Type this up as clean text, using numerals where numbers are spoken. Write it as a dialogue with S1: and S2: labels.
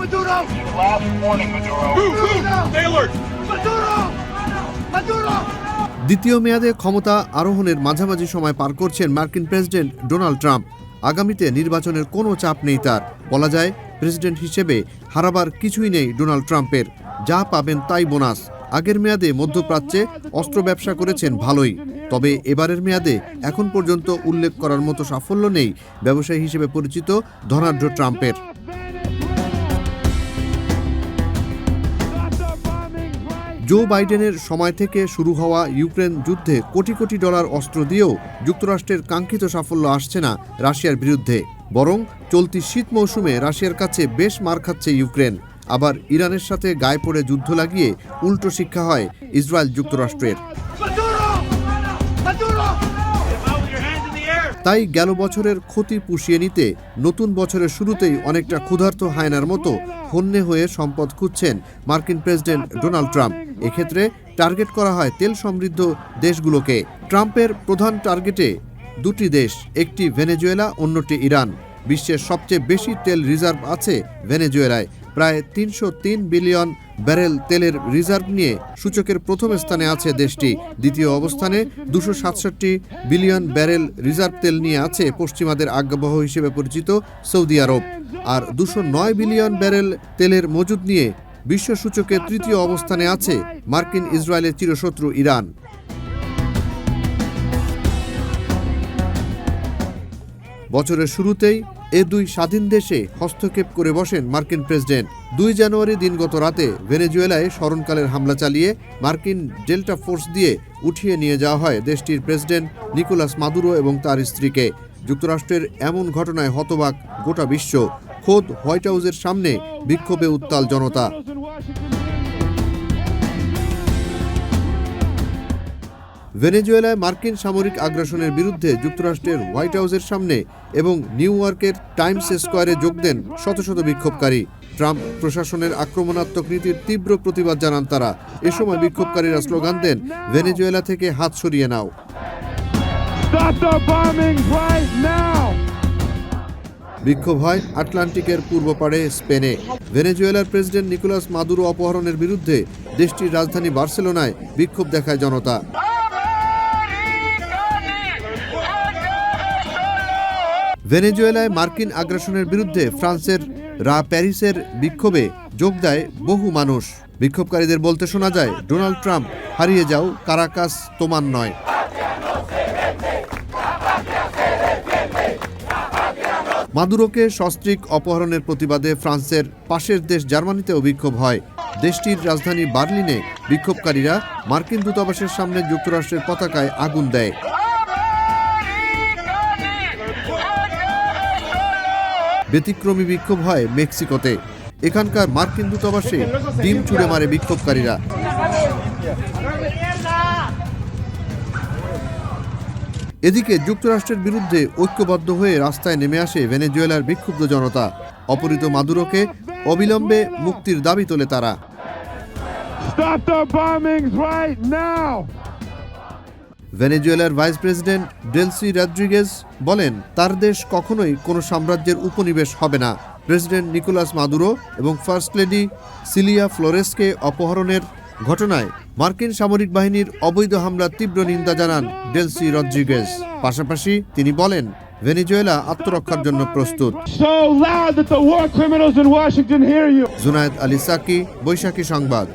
S1: Maduro! Last warning, Maduro. Stay alert! Maduro! Maduro!
S2: দ্বিতীয় মেয়াদে ক্ষমতা আরোহণের মাঝামাঝি সময় পার করছেন মার্কিন প্রেসিডেন্ট ডোনাল্ড ট্রাম্প। আগামীতে নির্বাচনের কোনো চাপ নেই তার। বলা যায়, প্রেসিডেন্ট হিসেবে হারাবার কিছুই নেই ডোনাল্ড ট্রাম্পের। যা পাবেন তাই বোনাস। আগের মেয়াদে মধ্যপ্রাচ্যে অস্ত্র ব্যবসা করেছেন ভালোই, তবে এবারের মেয়াদে এখন পর্যন্ত উল্লেখ করার মতো সাফল্য নেই ব্যবসায়ী হিসেবে পরিচিত ধনাঢ্য ট্রাম্পের। জো বাইডেনের সময় থেকে শুরু হওয়া ইউক্রেন যুদ্ধে কোটি কোটি ডলার অস্ত্র দিয়েও যুক্তরাষ্ট্রের কাঙ্ক্ষিত সাফল্য আসছে না রাশিয়ার বিরুদ্ধে। বরং চলতি শীত মৌসুমে রাশিয়ার কাছে বেশ মার খাচ্ছে ইউক্রেন। আবার ইরানের সাথে গায়ে পড়ে যুদ্ধ লাগিয়ে উল্টো শিক্ষা হয় ইসরায়েল যুক্তরাষ্ট্রের। তাই গেল বছরের ক্ষতি পুষিয়ে নিতে নতুন বছরের শুরুতেই অনেকটা ক্ষুধার্ত হায়নার মতো হন্যে হয়ে সম্পদ খুঁজছেন মার্কিন প্রেসিডেন্ট ডোনাল্ড ট্রাম্প। এক্ষেত্রে টার্গেট করা হয় তেল সমৃদ্ধ দেশগুলোকে। ট্রাম্পের প্রধান টার্গেটে দুটি দেশ, একটি ভেনেজুয়েলা, অন্যটি ইরান। বিশ্বের সবচেয়ে বেশি তেল রিজার্ভ আছে ভেনেজুয়েলায়। প্রায় ৩০৩ বিলিয়ন ব্যারেল তেলের রিজার্ভ নিয়ে সূচকের প্রথম স্থানে আছে দেশটি। দ্বিতীয় অবস্থানে ২৬৭ বিলিয়ন ব্যারেল রিজার্ভ তেল নিয়ে আছে পশ্চিমাদের আজ্ঞাবহ হিসেবে পরিচিত সৌদি আরব। আর ২০৯ বিলিয়ন ব্যারেল তেলের মজুদ নিয়ে বিশ্ব সূচকে তৃতীয় অবস্থানে আছে মার্কিন ইসরায়েলের চিরশত্রু ইরান। বছরের শুরুতেই এ দুই স্বাধীন দেশে হস্তক্ষেপ করে বসেন মার্কিন প্রেসিডেন্ট। ২ জানুয়ারি দিনগত রাতে ভেনেজুয়েলায় স্মরণকালের হামলা চালিয়ে মার্কিন ডেল্টা ফোর্স দিয়ে উঠিয়ে নিয়ে যাওয়া হয় দেশটির প্রেসিডেন্ট নিকোলাস মাদুরো এবং তার স্ত্রীকে। যুক্তরাষ্ট্রের এমন ঘটনায় হতবাক গোটা বিশ্ব। খোদ হোয়াইট হাউসের সামনে বিক্ষোভে উত্তাল জনতা। ভেনেজুয়েলায় মার্কিন সামরিক আগ্রাসনের বিরুদ্ধে যুক্তরাষ্ট্রের হোয়াইট হাউসের সামনে এবং নিউ ইয়র্কের টাইমস স্কোয়ারে যোগ দেন শত শত বিক্ষোভকারী। ট্রাম্প প্রশাসনের আক্রমণাত্মক নীতির তীব্র প্রতিবাদ জানান তারা। এ সময় বিক্ষোভকারীরা স্লোগান দেন, ভেনেজুয়েলা থেকে হাত সরিয়ে নাও। বিক্ষোভ হয় আটলান্টিকের পূর্ব পাড়ে স্পেনে। ভেনেজুয়েলার প্রেসিডেন্ট নিকোলাস মাদুরো অপহরণের বিরুদ্ধে দেশটির রাজধানী বার্সেলোনায় বিক্ষোভ দেখায় জনতা। ভেনেজুয়েলায় মার্কিন আগ্রাসনের বিরুদ্ধে ফ্রান্সের প্যারিসের বিক্ষোভে যোগ দেয় বহু মানুষ। বিক্ষোভকারীদের বলতে শোনা যায়, ডোনাল্ড ট্রাম্প হারিয়ে যাও, কারাকাস তোমার নয়। মাদুরোকে সস্ত্রীক অপহরণের প্রতিবাদে ফ্রান্সের পাশের দেশ জার্মানিতেও বিক্ষোভ হয়। দেশটির রাজধানী বার্লিনে বিক্ষোভকারীরা মার্কিন দূতাবাসের সামনে যুক্তরাষ্ট্রের পতাকায় আগুন দেয়। ব্যতিক্রমী বিক্ষোভ হয় মেক্সিকোতে। এখানকার মার্কিন দূতাবাসে ডিম ছুড়ে মারে বিক্ষোভকারীরা। এদিকে যুক্তরাষ্ট্রের বিরুদ্ধে ঐক্যবদ্ধ হয়ে রাস্তায় নেমে আসে ভেনেজুয়েলার বিক্ষুব্ধ জনতা। অপহৃত মাদুরোকে অবিলম্বে মুক্তির দাবি তোলে তারা। ভেনেজুয়েলার ভাইস প্রেসিডেন্ট ডেলসি রদ্রিগেজ বলেন, তার দেশ কখনোই কোনো সাম্রাজ্যের উপনিবেশ হবে না। প্রেসিডেন্ট নিকোলাস মাদুরো এবং ফার্স্ট লেডি সিলিয়া ফ্লোরেসকে অপহরণের ঘটনায় মার্কিন সামরিক বাহিনীর অবৈধ হামলার তীব্র নিন্দা জানান ডেলসি রদ্রিগেজ। পাশাপাশি তিনি বলেন, ভেনেজুয়েলা আত্মরক্ষার জন্য প্রস্তুত।
S3: So loud that the war criminals in Washington hear you.
S2: Junaid Ali Saki, Baishakhi সংবাদ।